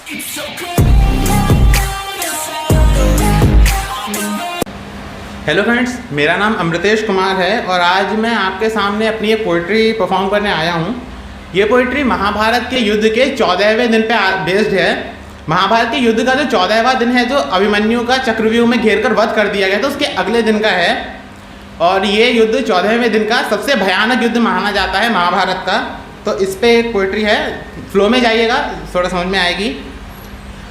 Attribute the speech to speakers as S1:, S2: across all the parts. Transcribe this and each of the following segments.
S1: Hello friends, मेरा नाम अमृतेश कुमार है और आज मैं आपके सामने अपनी एक पोइट्री परफॉर्म करने आया हूँ। ये पोइट्री महाभारत के युद्ध के 14वें दिन पे बेस्ड है। महाभारत के युद्ध का जो 14वां दिन है, जो अभिमन्यु का चक्रव्यूह में घेर कर वध कर दिया गया था, उसके अगले दिन का है। और ये युद्ध 14वें दिन का सबसे भयानक युद्ध माना जाता है महाभारत का। तो इस पे एक पोइट्री है, फ्लो में जाइएगा, थोड़ा समझ में आएगी।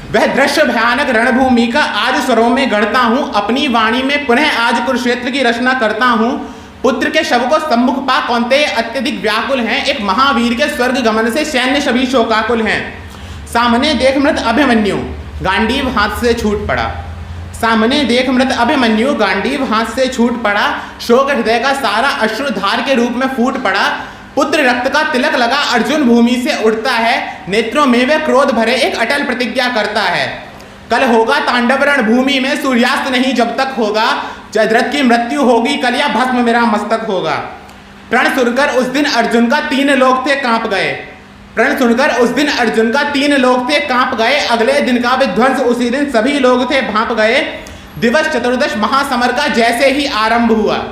S1: वह दृश्य भयानक रणभूमि का आज स्वरों में गढ़ता हूँ, अपनी वाणी में पुनः आज कुरुक्षेत्र की रचना करता हूँ। पुत्र के शव को सम्मुख पा कौन्तेय अत्यधिक व्याकुल हैं, एक महावीर के स्वर्ग गमन से सैन्य सभी शोकाकुल हैं। सामने देख मृत अभिमन्यु गांडीव हाथ से छूट पड़ा, सामने देख मृत अभिमन्यु गांडीव हाथ से छूट पड़ा। शोक हृदय का सारा अश्रुधार के रूप में फूट पड़ा। पुत्र रक्त का तिलक लगा अर्जुन भूमि से उड़ता है, नेत्रों में वह क्रोध भरे एक अटल प्रतिज्ञा करता है। कल होगा तांडव रणभूमि में, सूर्यास्त नहीं जब तक होगा। जयद्रथ की मृत्यु होगी कल, या भस्म मेरा मस्तक होगा। प्रण सुनकर उस दिन अर्जुन का 3 लोग थे कांप गए, प्रण सुनकर उस दिन अर्जुन का 3 लोग थे कांप गए। अगले दिन का विध्वंस उसी दिन सभी लोग थे भांप गए। दिवस चतुर्दश महासमर का जैसे ही आरंभ हुआ,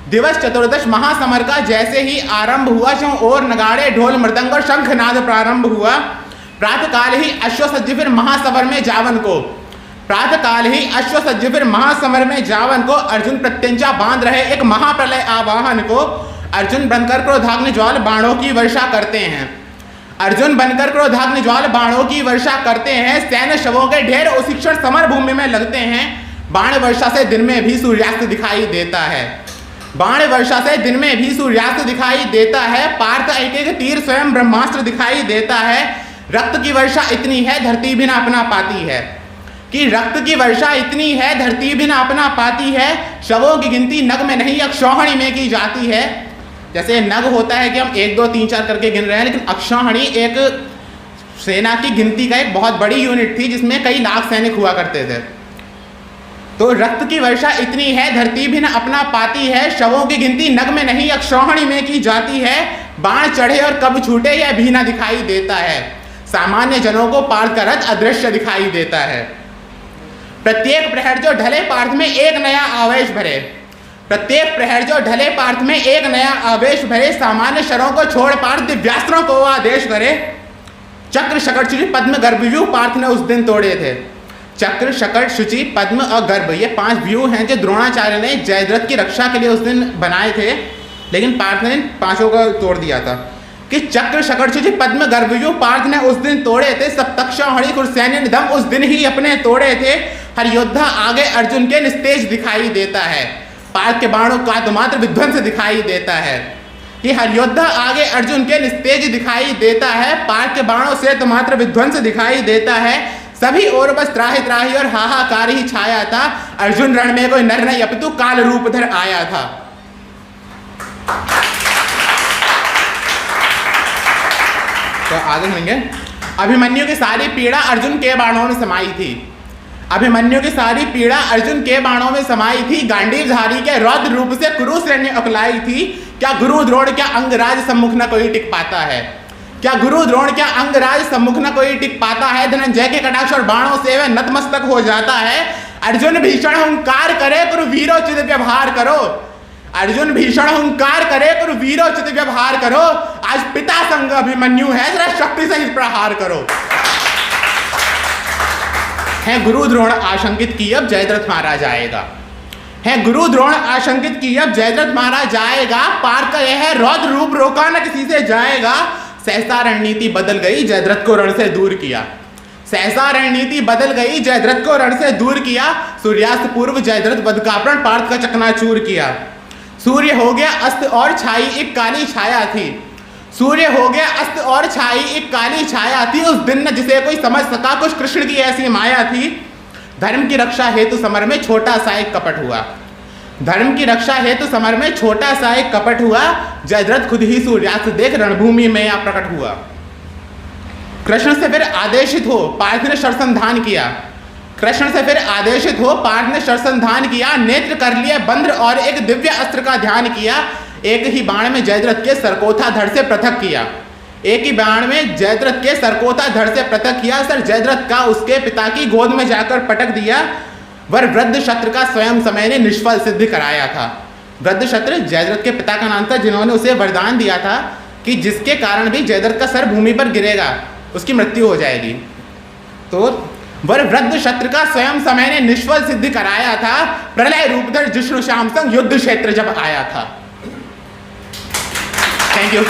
S1: दिवस चतुर्दश महासमर का जैसे ही आरंभ हुआ, चौं ओर नगाड़े ढोल मृदंग और शंखनाद प्रारंभ हुआ। प्रातःकाल ही अश्वसज्ज फिर महासमर में जावन को, प्रातःकाल ही अश्वसज्ज फिर महासमर में जावन को। अर्जुन प्रत्यंचा बांध रहे एक महाप्रलय आवाहन को। अर्जुन बनकर क्रोधाग्नि ज्वाल बाणों की वर्षा करते हैं, अर्जुन बनकर क्रोधाग्नि ज्वाल बाणों की वर्षा करते हैं। सैन्य शवों के ढेर उसी क्षण समर भूमि में लगते हैं। बाण वर्षा से दिन में भी सूर्यास्त दिखाई देता है, बाण वर्षा से दिन में भी सूर्यास्त दिखाई देता है। पार्थ एक एक तीर स्वयं ब्रह्मास्त्र दिखाई देता है। रक्त की वर्षा इतनी है धरती भी ना अपना पाती है, कि रक्त की वर्षा इतनी है धरती भी ना अपना पाती है। शवों की गिनती नग में नहीं अक्षौहिणी में की जाती है। जैसे नग होता है कि हम 1 2 3 4 करके गिन रहे हैं, लेकिन अक्षौहिणी एक सेना की गिनती का एक बहुत बड़ी यूनिट थी जिसमें कई लाख सैनिक हुआ करते थे। तो रक्त की वर्षा इतनी है धरती भी न अपना पाती है। शवों की गिनती नग में नहीं अक्षौहिणी में की जाती है। बाण चढ़े और कब छूटे यह भी न दिखाई देता है। सामान्य जनों को पार्थ का रथ अदृश्य दिखाई देता है। प्रत्येक प्रहर जो ढले पार्थ में एक नया आवेश भरे, प्रत्येक प्रहर जो ढले पार्थ में एक नया आवेश भरे। सामान्य शरों को छोड़ पार्थ दिव्यास्त्रों को आदेश करे। चक्र शकट शुचि पद्म गर्भ व्यूह पार्थ ने उस दिन तोड़े थे। चक्र शकट शुचि पद्म और गर्भ, ये 5 व्यूह हैं जो द्रोणाचार्य ने जयद्रथ की रक्षा के लिए उस दिन बनाए थे, लेकिन पार्थ ने 5 को तोड़ दिया था। कि चक्र शकट शुचि पद्म गर्भ व्यूह पार्थ ने उस दिन तोड़े थे। सप्तक्षौहिणी कुरुसैन्य निधम उस दिन ही अपने तोड़े थे। हर योद्धा आगे अर्जुन के निस्तेज दिखाई देता है, पार्थ के बाणों का तो मात्र विध्वंस दिखाई देता है। कि हर योद्धा आगे अर्जुन के निस्तेज दिखाई देता है, पार्थ के बाणों से तो मात्र विध्वंस दिखाई देता है। सभी और बस त्राहि त्राहि और हाहाकार ही छाया था। अर्जुन रण में कोई नर नहीं अपितु काल रूप धर आया था। तो आगे सुनेंगे। अभिमन्यु की सारी पीड़ा अर्जुन के बाणों में समाई थी, अभिमन्यु की सारी पीड़ा अर्जुन के बाणों में समाई थी। गांडीवधारी के रौद्र रूप से कुरु सैन्य अकुलाई थी। क्या गुरु द्रोण क्या अंगराज सम्मुख न कोई टिक पाता है, क्या गुरु द्रोण क्या अंगराज सम्मुख न कोई टिक पाता है। धनंजय के कटाक्ष और बाणों से वह नतमस्तक हो जाता है। अर्जुन भीषण हुंकार करे कुरु वीरोचित व्यवहार करो, अर्जुन भीषण हुंकार करे कुरु वीरोचित व्यवहार करो। आज पिता संग अभिमन्यु है, जरा शक्ति से प्रहार करो। है गुरु द्रोण आशंकित की अब जयद्रथ मारा जाएगा, है गुरु द्रोण आशंकित की अब जयद्रथ मारा जाएगा। पार का यह रौद्र रूप रोका न किसी से जाएगा। सहसा रणनीति बदल गई जयद्रथ को रण से दूर किया, सहसा रणनीति बदल गई जयद्रथ को रण से दूर किया। सूर्यास्त पूर्व जयद्रथ वध का प्रण पार्थ का चकनाचूर किया। सूर्य हो गया अस्त और छाई एक काली छाया थी, सूर्य हो गया अस्त और छाई एक काली छाया थी। उस दिन न जिसे कोई समझ सका कुछ कृष्ण की ऐसी माया थी। धर्म की रक्षा हेतु समर में छोटा सा एक कपट हुआ, धर्म की रक्षा हेतु समर में छोटा सा एक कपट हुआ। जयद्रथ खुद ही सूर्यास्त देख रणभूमि में आ प्रकट हुआ। कृष्ण से फिर आदेशित हो पार्थ ने शरसंधान किया, कृष्ण से फिर आदेशित हो पार्थ ने शरसंधान किया। नेत्र कर लिए बंद्र और एक दिव्य अस्त्र का ध्यान किया। एक ही बाण में जयद्रथ के सरकोथा धड़ से पृथक किया, एक ही बाण में जयद्रथ के सर को था धड़ से पृथक किया, सर जयद्रथ का उसके पिता की गोद में जाकर पटक दिया। वर वृद्ध शत्र का स्वयं समय ने निष्फल सिद्ध कराया था। वृद्ध शत्र जयद्रथ के पिता का नाम था, जिन्होंने उसे वरदान दिया था कि जिसके कारण भी जयद्रथ का सर भूमि पर गिरेगा उसकी मृत्यु हो जाएगी। तो वर वृद्ध शत्र का स्वयं समय ने निष्फल सिद्ध कराया था, प्रलय रूपधर जिष्णु श्याम संग युद्ध क्षेत्र जब आया था। Thank you.